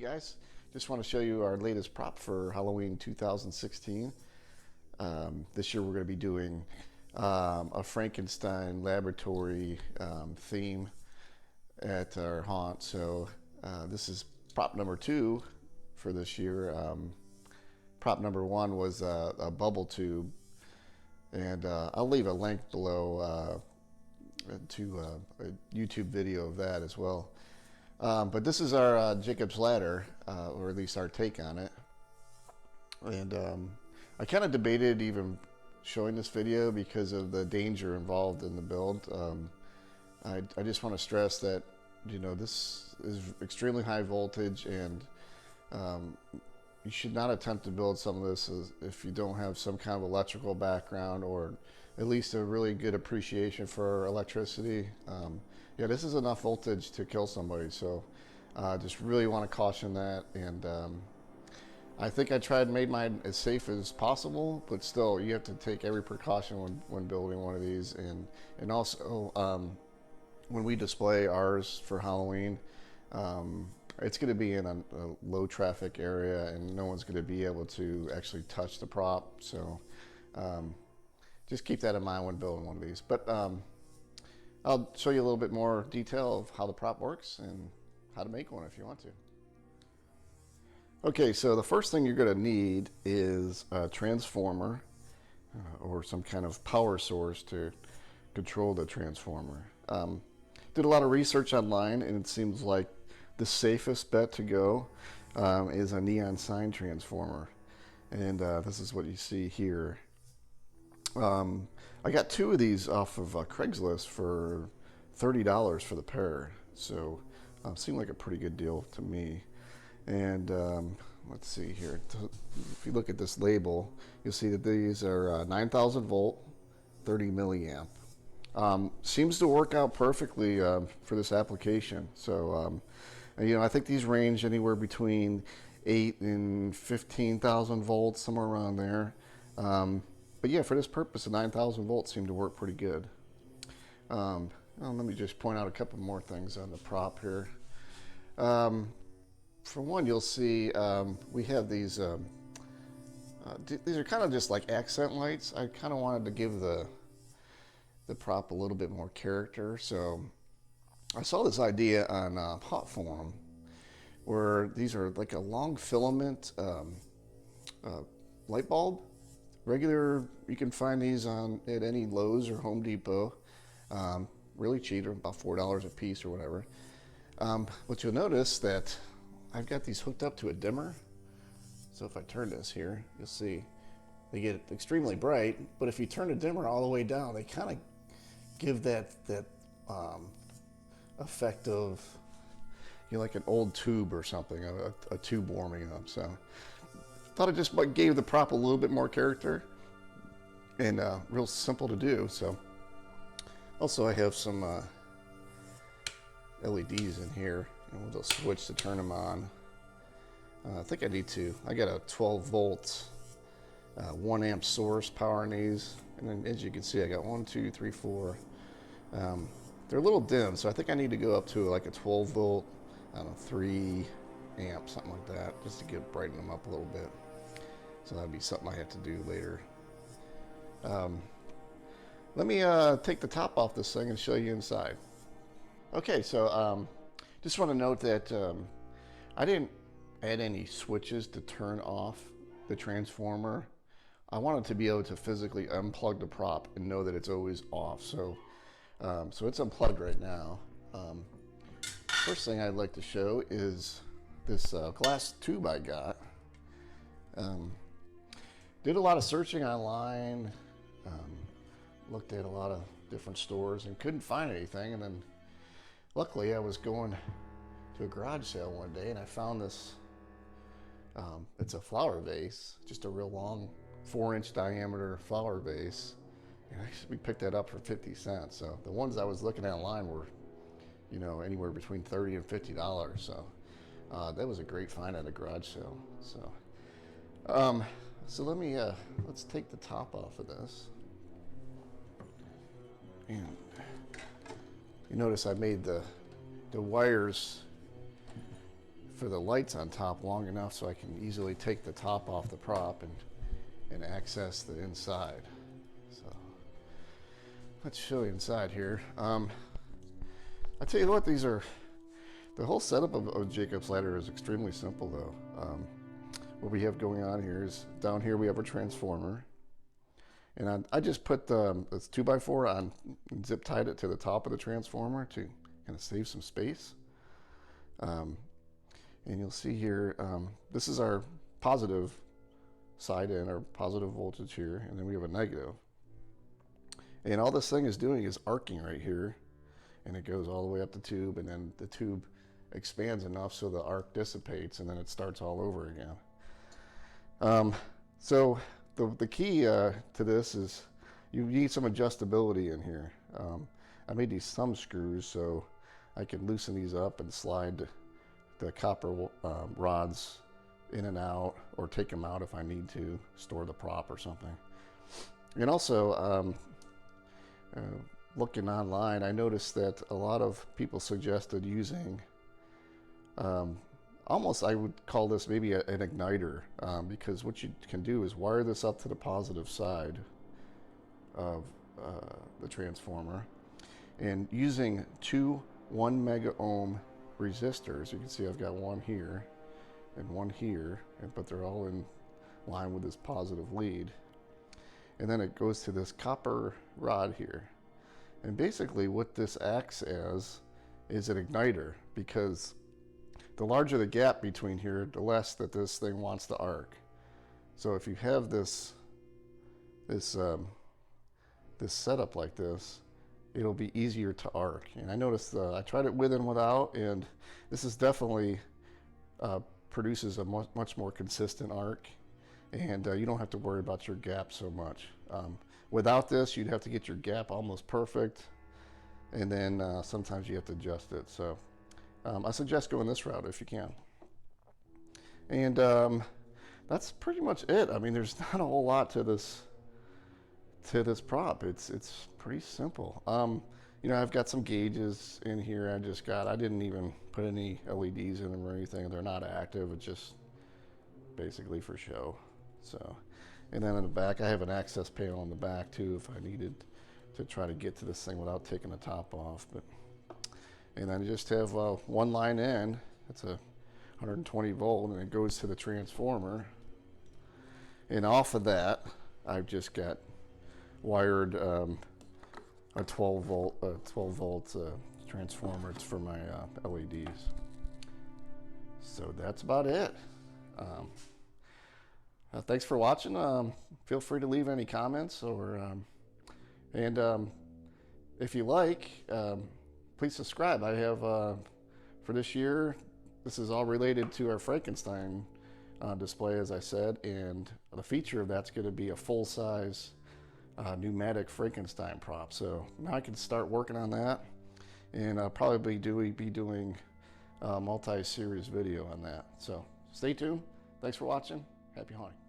guys, just want to show you our latest prop for Halloween 2016. This year we're going to be doing a Frankenstein laboratory theme at our haunt. So this is prop number 2 for this year. Prop number 1 was a bubble tube, and I'll leave a link below to a YouTube video of that as well. But this is our Jacob's ladder, or at least our take on it. And I kind of debated even showing this video because of the danger involved in the build. I just want to stress that, you know, this is extremely high voltage, and you should not attempt to build some of this if you don't have some kind of electrical background, or at least a really good appreciation for electricity. Yeah, this is enough voltage to kill somebody, so just really want to caution that. And I think I made mine as safe as possible, but still, you have to take every precaution when building one of these. And also, when we display ours for Halloween, it's going to be in a low traffic area, and no one's going to be able to actually touch the prop. So just keep that in mind when building one of these. But I'll show you a little bit more detail of how the prop works and how to make one if you want to. Okay, so the first thing you're going to need is a transformer or some kind of power source to control the transformer. Did a lot of research online, and it seems like the safest bet to go is a neon sign transformer. And this is what you see here. I got 2 of these off of Craigslist for $30 for the pair, so seemed like a pretty good deal to me. And let's see here. If you look at this label, you'll see that these are 9,000 volt, 30 milliamp. Seems to work out perfectly for this application. So, you know, I think these range anywhere between 8 and 15,000 volts, somewhere around there. But yeah, for this purpose, the 9,000 volts seem to work pretty good. Well, let me just point out a couple more things on the prop here. For one, you'll see we have these are kind of just like accent lights. I kind of wanted to give the prop a little bit more character. So I saw this idea on Hot Forum, where these are like a long filament light bulb. Regular, you can find these at any Lowe's or Home Depot. Really cheap, about $4 a piece or whatever. But you'll notice that I've got these hooked up to a dimmer. So if I turn this here, you'll see they get extremely bright. But if you turn the dimmer all the way down, they kind of give that effect of, you know, like an old tube or something, a tube warming up. So thought it just gave the prop a little bit more character, and real simple to do. So also I have some LEDs in here, and with a switch to turn them on. I think I need to. I got a 12 volt 1 amp source powering these, and then as you can see, I got 1, 2, 3, 4. They're a little dim, so I think I need to go up to like a 12 volt, I don't know, 3 amp, something like that, just to brighten them up a little bit. So that'd be something I have to do later. Let me take the top off this thing and show you inside. Okay, so just want to note that I didn't add any switches to turn off the transformer. I wanted to be able to physically unplug the prop and know that it's always off. So, so it's unplugged right now. First thing I'd like to show is this glass tube I got. Did a lot of searching online, looked at a lot of different stores and couldn't find anything. And then luckily I was going to a garage sale one day, and I found this. It's a flower vase, just a real long 4-inch diameter flower vase. And we picked that up for 50 cents. So the ones I was looking at online were, you know, anywhere between $30 and $50. So that was a great find at a garage sale. So let me let's take the top off of this. And you notice I made the wires for the lights on top long enough so I can easily take the top off the prop and access the inside. So let's show you inside here. I tell you what, the whole setup of Jacob's ladder is extremely simple though. What we have going on here is down here we have our transformer, and I just put this 2x4 on and zip tied it to the top of the transformer to kind of save some space. And you'll see here, this is our positive side in, our positive voltage here, and then we have a negative. And all this thing is doing is arcing right here, and it goes all the way up the tube, and then the tube expands enough so the arc dissipates, and then it starts all over again. So the key to this is you need some adjustability in here. I made these thumb screws so I can loosen these up and slide the copper rods in and out, or take them out if I need to store the prop or something. And also, looking online, I noticed that a lot of people suggested using almost, I would call this maybe an igniter, because what you can do is wire this up to the positive side of the transformer, and using two 1 mega ohm resistors. You can see I've got one here and one here, but they're all in line with this positive lead. And then it goes to this copper rod here. And basically what this acts as is an igniter, because the larger the gap between here, the less that this thing wants to arc. So if you have this setup like this, it'll be easier to arc. And I noticed I tried it with and without, and this is definitely produces a much more consistent arc, and you don't have to worry about your gap so much. Without this, you'd have to get your gap almost perfect, and then sometimes you have to adjust it. So I suggest going this route if you can. And that's pretty much it. I mean, there's not a whole lot to this prop. It's pretty simple. You know, I've got some gauges in here. I didn't even put any LEDs in them or anything. They're not active. It's just basically for show. So, and then in the back, I have an access panel in the back too if I needed to try to get to this thing without taking the top off. And then I just have one line in. It's a 120 volt, and it goes to the transformer. And off of that, I've just got wired a 12 volt transformer. It's for my LEDs. So that's about it. Thanks for watching. Feel free to leave any comments, or if you like, please subscribe. I have for this year, this is all related to our Frankenstein display, as I said, and the feature of that's going to be a full-size pneumatic Frankenstein prop. So now I can start working on that, and I'll probably be doing a multi-series video on that. So stay tuned. Thanks for watching. Happy hunting.